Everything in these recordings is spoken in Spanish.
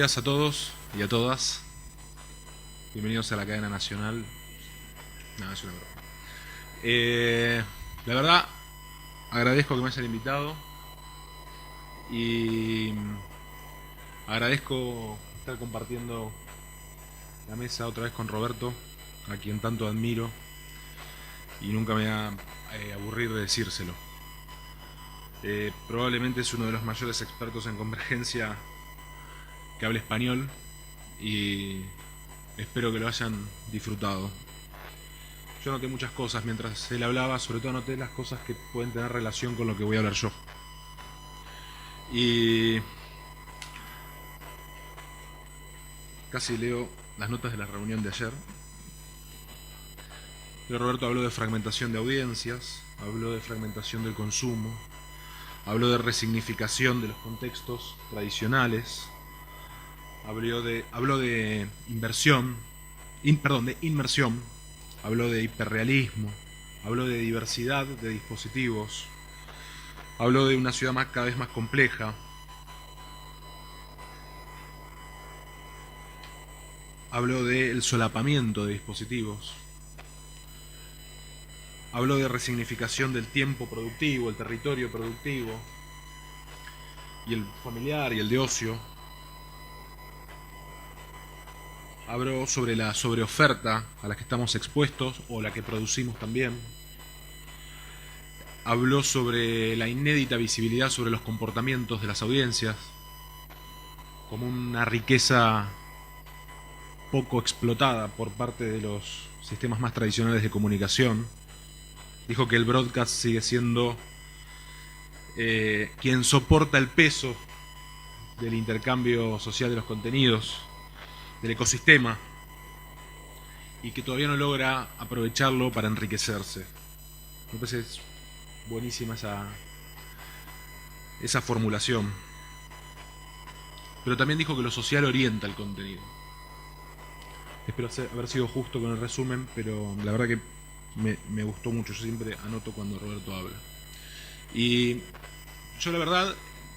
días a todos y a todas. Bienvenidos a la cadena nacional. No, es una broma. La verdad, agradezco que me hayan invitado. Y agradezco estar compartiendo la mesa otra vez con Roberto, a quien tanto admiro. Y nunca me va a aburrir de decírselo. Probablemente es uno de los mayores expertos en convergencia que hable español. Y espero que lo hayan disfrutado. Yo noté muchas cosas mientras él hablaba, sobre todo noté las cosas que pueden tener relación con lo que voy a hablar yo. Y casi leo las notas de la reunión de ayer. Pero Roberto habló de fragmentación de audiencias, habló de fragmentación del consumo, habló de resignificación de los contextos tradicionales, habló de inversión, de inmersión, habló de hiperrealismo, habló de diversidad de dispositivos, habló de una ciudad cada vez más compleja, habló del solapamiento de dispositivos, habló de resignificación del tiempo productivo, el territorio productivo, y el familiar y el de ocio. Habló sobre la sobreoferta a la que estamos expuestos o la que producimos también. Habló sobre la inédita visibilidad sobre los comportamientos de las audiencias como una riqueza poco explotada por parte de los sistemas más tradicionales de comunicación. Dijo que el broadcast sigue siendo quien soporta el peso del intercambio social de los contenidos, del ecosistema, y que todavía no logra aprovecharlo para enriquecerse. Me parece buenísima esa formulación. Pero también dijo que lo social orienta el contenido. Espero haber sido justo con el resumen, pero la verdad que me gustó mucho. Yo siempre anoto cuando Roberto habla. Y yo la verdad,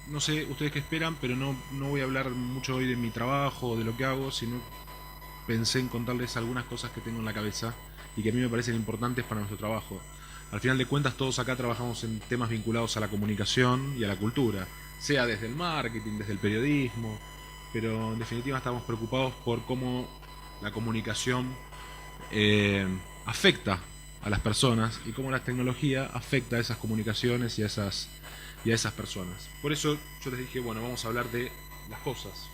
no sé ustedes qué esperan, pero no voy a hablar mucho hoy de mi trabajo o de lo que hago, sino pensé en contarles algunas cosas que tengo en la cabeza y que a mí me parecen importantes para nuestro trabajo. Al final de cuentas, todos acá trabajamos en temas vinculados a la comunicación y a la cultura, sea desde el marketing, desde el periodismo, pero en definitiva estamos preocupados por cómo la comunicación afecta a las personas y cómo la tecnología afecta a esas comunicaciones y a esas personas. Por eso yo les dije, bueno, vamos a hablar de las cosas.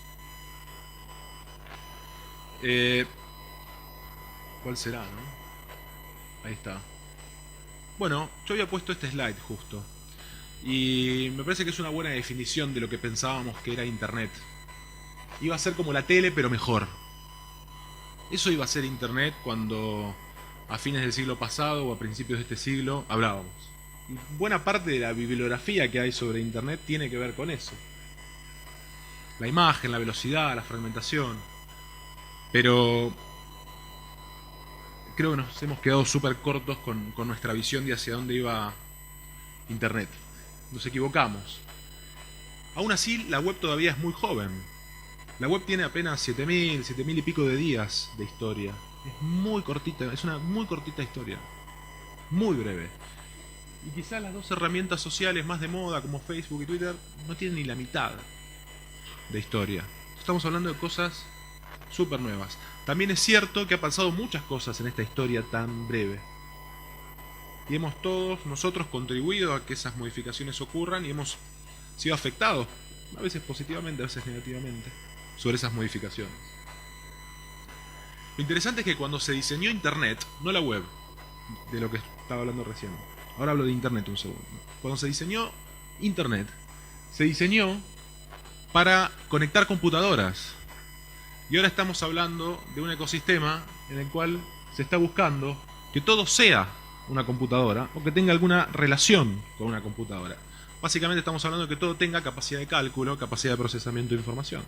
¿Cuál será, no? Ahí está. Bueno, yo había puesto este slide justo. Y me parece que es una buena definición de lo que pensábamos que era Internet. Iba a ser como la tele, pero mejor. Eso iba a ser Internet cuando a fines del siglo pasado o a principios de este siglo hablábamos. Y buena parte de la bibliografía que hay sobre Internet tiene que ver con eso. La imagen, la velocidad, la fragmentación. Pero creo que nos hemos quedado súper cortos con nuestra visión de hacia dónde iba Internet. Nos equivocamos. Aún así, la web todavía es muy joven. La web tiene apenas 7000 y pico de días de historia. Es muy cortita, es una muy cortita historia. Muy breve. Y quizás las dos herramientas sociales más de moda, como Facebook y Twitter, no tienen ni la mitad de historia. Estamos hablando de cosas súper nuevas. También es cierto que ha pasado muchas cosas en esta historia tan breve. Y hemos todos nosotros contribuido a que esas modificaciones ocurran y hemos sido afectados, a veces positivamente, a veces negativamente, sobre esas modificaciones. Lo interesante es que cuando se diseñó Internet, no la web, de lo que estaba hablando recién, ahora hablo de Internet un segundo. Cuando se diseñó Internet, se diseñó para conectar computadoras. Y ahora estamos hablando de un ecosistema en el cual se está buscando que todo sea una computadora o que tenga alguna relación con una computadora. Básicamente estamos hablando de que todo tenga capacidad de cálculo, capacidad de procesamiento de información.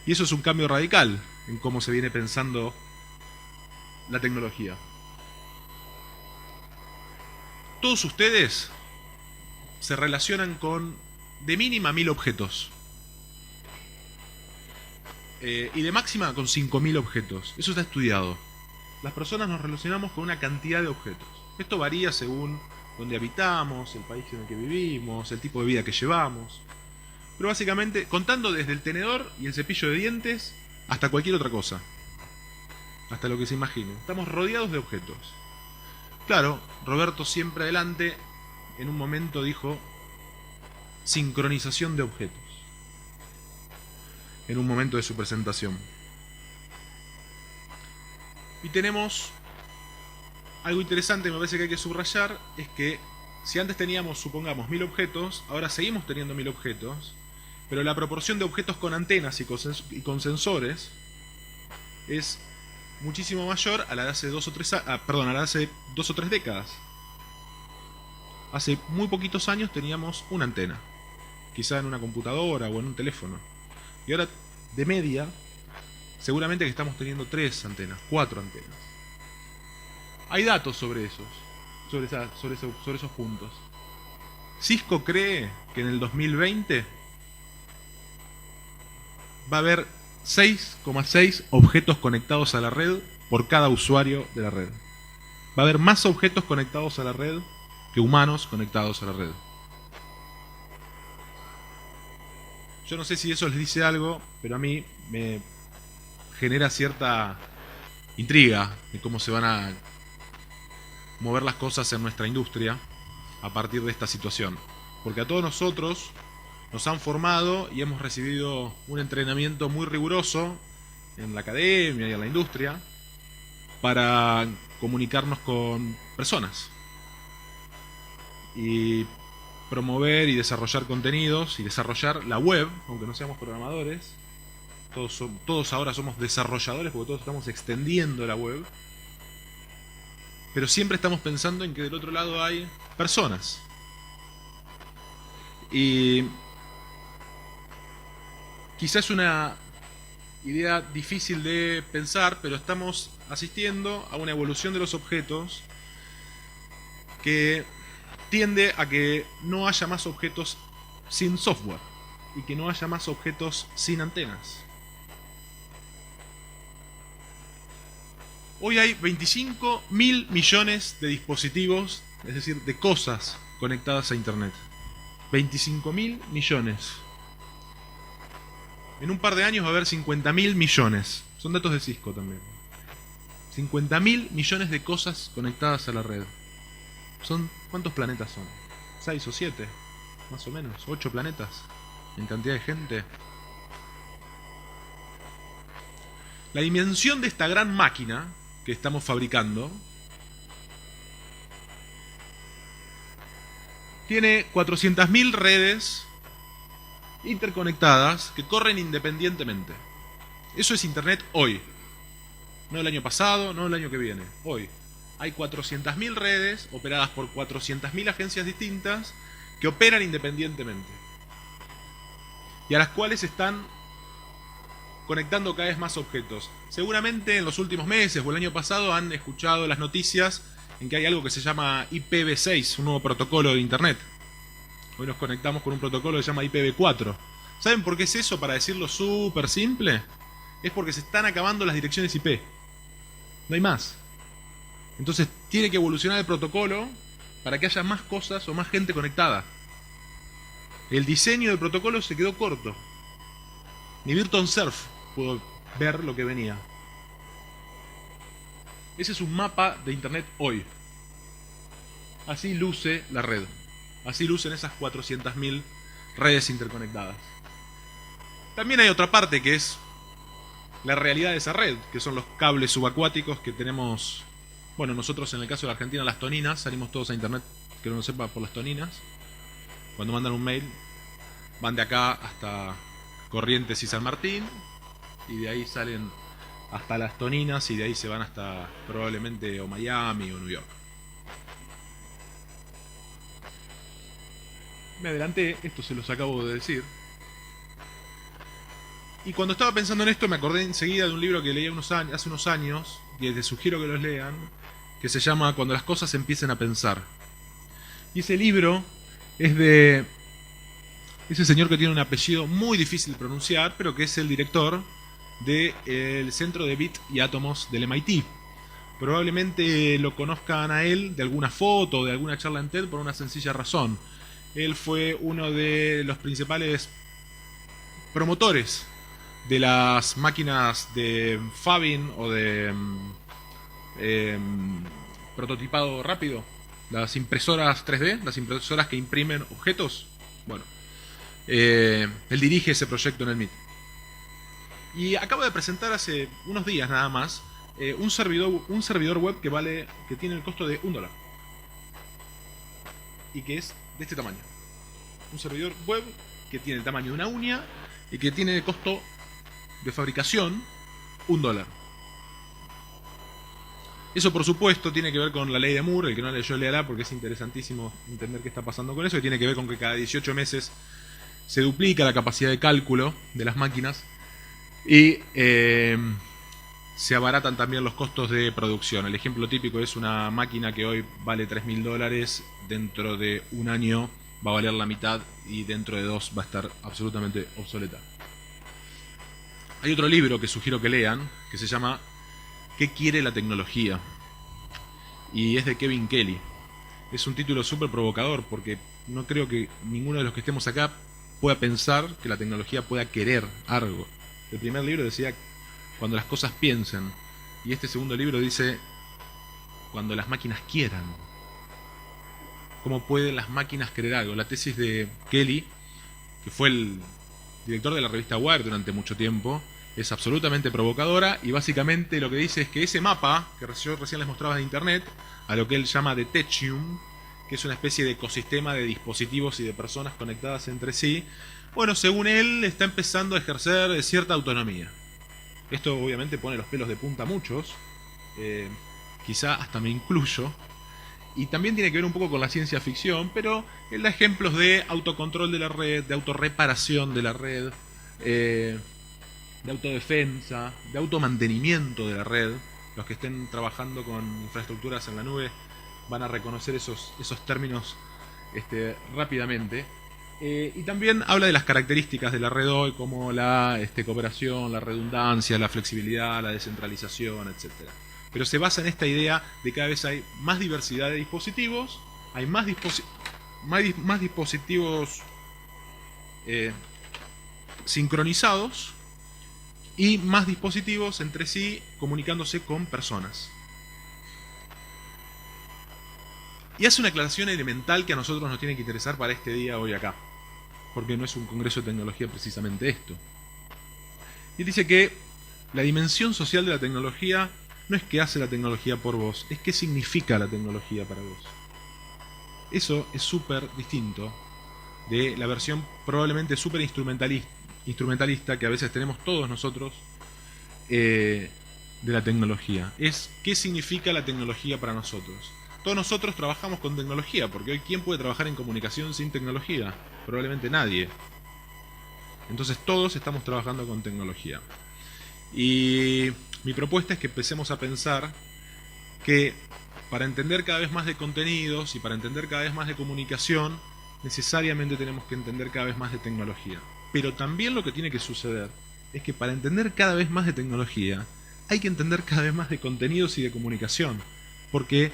Y eso es un cambio radical en cómo se viene pensando la tecnología. Todos ustedes se relacionan con de mínima 1000 objetos. y de máxima con 5.000 objetos. Eso está estudiado. Las personas nos relacionamos con una cantidad de objetos. Esto varía según donde habitamos, el país en el que vivimos, el tipo de vida que llevamos. Pero básicamente, contando desde el tenedor y el cepillo de dientes hasta cualquier otra cosa. Hasta lo que se imagine. Estamos rodeados de objetos. Claro, Roberto siempre adelante, en un momento dijo sincronización de objetos. En un momento de su presentación. Y tenemos algo interesante, me parece que hay que subrayar, es que si antes teníamos, supongamos, 1000 objetos, ahora seguimos teniendo 1000 objetos, pero la proporción de objetos con antenas y con sensores es muchísimo mayor a la de hace 2 o 3 décadas. Hace muy poquitos años teníamos una antena, quizá en una computadora o en un teléfono. Y ahora, de media, seguramente que estamos teniendo 3 antenas, 4 antenas. Hay datos sobre esos puntos. Cisco cree que en el 2020 va a haber 6,6 objetos conectados a la red por cada usuario de la red. Va a haber más objetos conectados a la red que humanos conectados a la red. Yo no sé si eso les dice algo, pero a mí me genera cierta intriga de cómo se van a mover las cosas en nuestra industria a partir de esta situación. Porque a todos nosotros nos han formado y hemos recibido un entrenamiento muy riguroso en la academia y en la industria para comunicarnos con personas y promover y desarrollar contenidos y desarrollar la web, aunque no seamos programadores. Todos ahora somos desarrolladores porque todos estamos extendiendo la web. Pero siempre estamos pensando en que del otro lado hay personas. Y quizás es una idea difícil de pensar, pero estamos asistiendo a una evolución de los objetos que tiende a que no haya más objetos sin software y que no haya más objetos sin antenas. Hoy hay 25.000 millones de dispositivos, es decir, de cosas conectadas a Internet. 25.000 millones. En un par de años va a haber 50.000 millones. Son datos de Cisco también. 50.000 millones de cosas conectadas a la red. ¿Cuántos planetas son? 6 o 7, más o menos. 8 planetas en cantidad de gente. La dimensión de esta gran máquina que estamos fabricando tiene 400.000 redes interconectadas que corren independientemente. Eso es Internet hoy. No el año pasado, no el año que viene. Hoy. Hay 400.000 redes operadas por 400.000 agencias distintas que operan independientemente. Y a las cuales están conectando cada vez más objetos. Seguramente en los últimos meses o el año pasado han escuchado las noticias en que hay algo que se llama IPv6, un nuevo protocolo de Internet. Hoy nos conectamos con un protocolo que se llama IPv4. ¿Saben por qué es eso? Para decirlo súper simple, es porque se están acabando las direcciones IP. No hay más. Entonces tiene que evolucionar el protocolo para que haya más cosas o más gente conectada. El diseño del protocolo se quedó corto. Ni Burton Cerf pudo ver lo que venía. Ese es un mapa de Internet hoy. Así luce la red. Así lucen esas 400.000 redes interconectadas. También hay otra parte que es la realidad de esa red, que son los cables subacuáticos que tenemos. Bueno, nosotros en el caso de la Argentina, las toninas, salimos todos a Internet, que no lo sepa, por las toninas. Cuando mandan un mail, van de acá hasta Corrientes y San Martín, y de ahí salen hasta las toninas, y de ahí se van hasta probablemente o Miami o New York. Me adelanté, esto se los acabo de decir. Y cuando estaba pensando en esto me acordé enseguida de un libro que leí hace unos años, y les sugiero que los lean, que se llama Cuando las cosas empiecen a pensar. Y ese libro es de ese señor que tiene un apellido muy difícil de pronunciar, pero que es el director del Centro de Bit y Átomos del MIT. Probablemente lo conozcan a él de alguna foto o de alguna charla en TED por una sencilla razón. Él fue uno de los principales promotores de las máquinas de Fabin o de prototipado rápido, las impresoras 3D, las impresoras que imprimen objetos. Bueno, él dirige ese proyecto en el MIT. Y acaba de presentar hace unos días nada más un servidor web que tiene el costo de $1 y que es de este tamaño. Un servidor web que tiene el tamaño de una uña y que tiene el costo de fabricación $1. Eso, por supuesto, tiene que ver con la ley de Moore. El que no leyó, léala, porque es interesantísimo entender qué está pasando con eso. Y tiene que ver con que cada 18 meses se duplica la capacidad de cálculo de las máquinas y se abaratan también los costos de producción. El ejemplo típico es una máquina que hoy vale $3.000, dentro de un año va a valer la mitad y dentro de 2 va a estar absolutamente obsoleta. Hay otro libro que sugiero que lean, que se llama ¿Qué quiere la tecnología? Y es de Kevin Kelly. Es un título súper provocador porque no creo que ninguno de los que estemos acá pueda pensar que la tecnología pueda querer algo. El primer libro decía cuando las cosas piensen, y este segundo libro dice cuando las máquinas quieran. ¿Cómo pueden las máquinas querer algo? La tesis de Kelly, que fue el director de la revista Wired durante mucho tiempo, es absolutamente provocadora y básicamente lo que dice es que ese mapa que yo recién les mostraba de internet, a lo que él llama de Techium, que es una especie de ecosistema de dispositivos y de personas conectadas entre sí, bueno, según él está empezando a ejercer cierta autonomía. Esto obviamente pone los pelos de punta a muchos, quizá hasta me incluyo, y también tiene que ver un poco con la ciencia ficción, pero él da ejemplos de autocontrol de la red, de autorreparación de la red, de autodefensa, de automantenimiento de la red. Los que estén trabajando con infraestructuras en la nube van a reconocer esos términos rápidamente. Y también habla de las características de la red hoy, como la cooperación, la redundancia, la flexibilidad, la descentralización, etc. Pero se basa en esta idea de que cada vez hay más diversidad de dispositivos, hay más dispositivos sincronizados y más dispositivos entre sí comunicándose con personas. Y hace una aclaración elemental que a nosotros nos tiene que interesar para este día hoy acá, porque no es un congreso de tecnología precisamente esto. Y dice que la dimensión social de la tecnología no es qué hace la tecnología por vos, es qué significa la tecnología para vos. Eso es súper distinto de la versión probablemente súper instrumentalista que a veces tenemos todos nosotros de la tecnología. Es qué significa la tecnología para nosotros. Todos nosotros trabajamos con tecnología, porque hoy ¿quién puede trabajar en comunicación sin tecnología? Probablemente nadie. Entonces todos estamos trabajando con tecnología. Y mi propuesta es que empecemos a pensar que para entender cada vez más de contenidos y para entender cada vez más de comunicación, necesariamente tenemos que entender cada vez más de tecnología. Pero también lo que tiene que suceder es que para entender cada vez más de tecnología, hay que entender cada vez más de contenidos y de comunicación. Porque,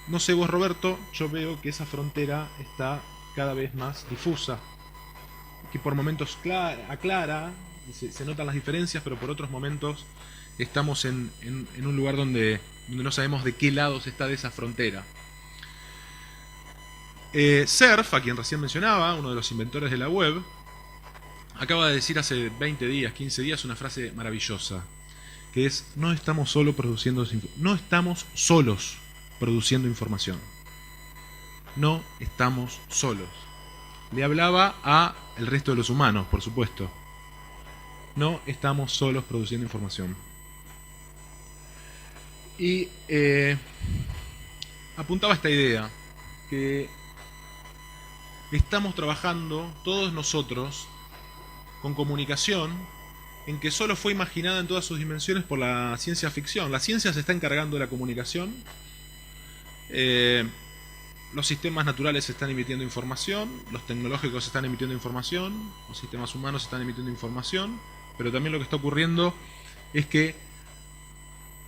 no sé vos, Roberto, yo veo que esa frontera está cada vez más difusa. Que por momentos aclara, se notan las diferencias, pero por otros momentos estamos en un lugar donde no sabemos de qué lados está de esa frontera. Cerf, a quien recién mencionaba, uno de los inventores de la web, acaba de decir hace 20 días, 15 días, una frase maravillosa, que es: no estamos solos produciendo información. No estamos solos. Le hablaba a el resto de los humanos, por supuesto. No estamos solos produciendo información. Y apuntaba a esta idea, que estamos trabajando todos nosotros con comunicación en que solo fue imaginada en todas sus dimensiones por la ciencia ficción. La ciencia se está encargando de la comunicación, los sistemas naturales están emitiendo información, los tecnológicos están emitiendo información, los sistemas humanos están emitiendo información, pero también lo que está ocurriendo es que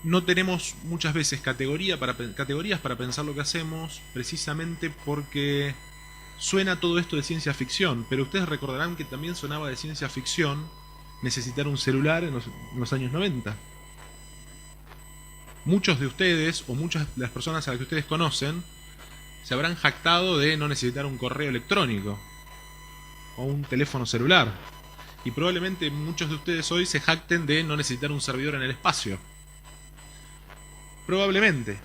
no tenemos muchas veces categorías para pensar lo que hacemos, precisamente porque suena todo esto de ciencia ficción, pero ustedes recordarán que también sonaba de ciencia ficción necesitar un celular en los años 90. Muchos de ustedes, o muchas de las personas a las que ustedes conocen, se habrán jactado de no necesitar un correo electrónico o un teléfono celular. Y probablemente muchos de ustedes hoy se jacten de no necesitar un servidor en el espacio. Probablemente.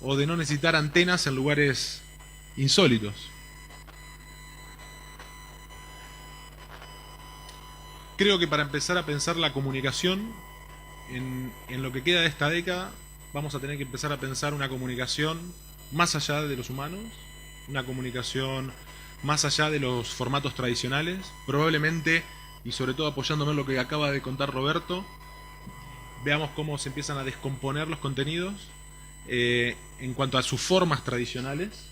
O de no necesitar antenas en lugares insólitos. Creo que para empezar a pensar la comunicación en lo que queda de esta década, vamos a tener que empezar a pensar una comunicación más allá de los humanos, una comunicación más allá de los formatos tradicionales, probablemente, y sobre todo apoyándome en lo que acaba de contar Roberto, veamos cómo se empiezan a descomponer los contenidos en cuanto a sus formas tradicionales,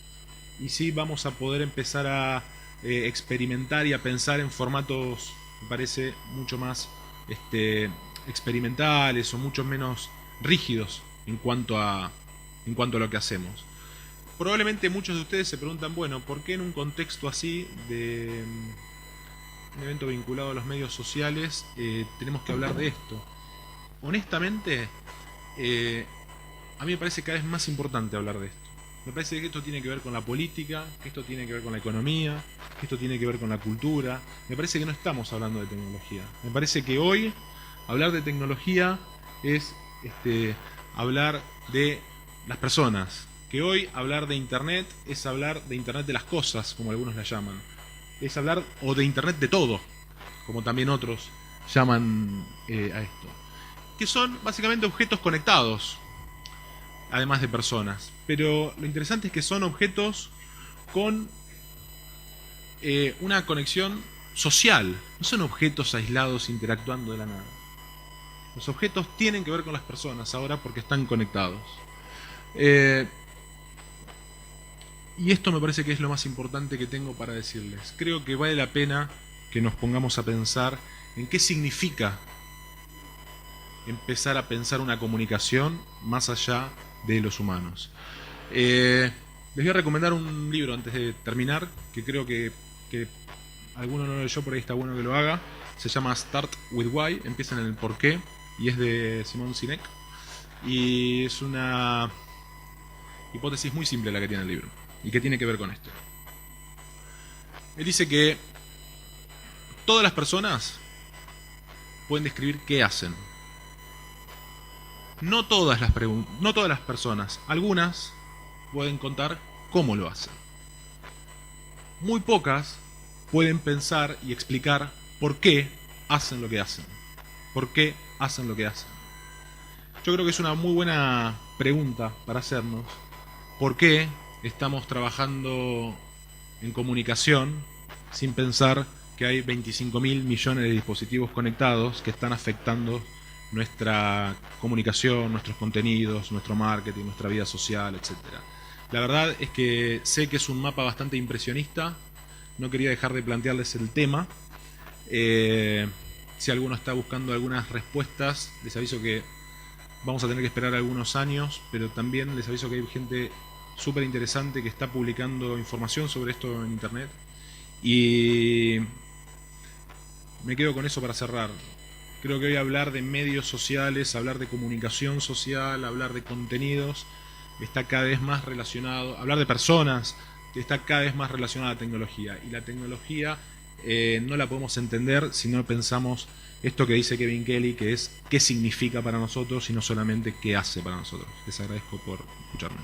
y sí vamos a poder empezar a experimentar y a pensar en formatos, me parece, mucho más experimentales o mucho menos rígidos en cuanto a lo que hacemos. Probablemente muchos de ustedes se preguntan, bueno, ¿por qué en un contexto así de un evento vinculado a los medios sociales tenemos que hablar de esto? Honestamente, a mí me parece cada vez más importante hablar de esto. Me parece que esto tiene que ver con la política, que esto tiene que ver con la economía, que esto tiene que ver con la cultura. Me parece que no estamos hablando de tecnología. Me parece que hoy hablar de tecnología es hablar de las personas. Que hoy hablar de Internet es hablar de Internet de las cosas, como algunos la llaman. Es hablar o de Internet de todo, como también otros llaman a esto. Que son básicamente objetos conectados, además de personas. Pero lo interesante es que son objetos con una conexión social. No son objetos aislados interactuando de la nada. Los objetos tienen que ver con las personas ahora porque están conectados. Y esto me parece que es lo más importante que tengo para decirles. Creo que vale la pena que nos pongamos a pensar en qué significa empezar a pensar una comunicación más allá de los humanos. Les voy a recomendar un libro antes de terminar, que creo que alguno no lo leyó, por ahí está bueno que lo haga. Se llama Start with Why, empiezan en el porqué, y es de Simon Sinek. Y es una hipótesis muy simple la que tiene el libro, y que tiene que ver con esto. Él dice que todas las personas pueden describir qué hacen. No todas las personas, algunas pueden contar cómo lo hacen. Muy pocas pueden pensar y explicar por qué hacen lo que hacen. ¿Por qué hacen lo que hacen? Yo creo que es una muy buena pregunta para hacernos. ¿Por qué estamos trabajando en comunicación sin pensar que hay 25.000 millones de dispositivos conectados que están afectando nuestra comunicación, nuestros contenidos, nuestro marketing, nuestra vida social, etcétera? La verdad es que sé que es un mapa bastante impresionista. No quería dejar de plantearles el tema. Si alguno está buscando algunas respuestas, les aviso que vamos a tener que esperar algunos años, pero también les aviso que hay gente súper interesante que está publicando información sobre esto en internet. Y me quedo con eso para cerrar. Creo que hoy hablar de medios sociales, hablar de comunicación social, hablar de contenidos, está cada vez más relacionado, hablar de personas, está cada vez más relacionada a la tecnología. Y la tecnología no la podemos entender si no pensamos esto que dice Kevin Kelly, que es qué significa para nosotros y no solamente qué hace para nosotros. Les agradezco por escucharme.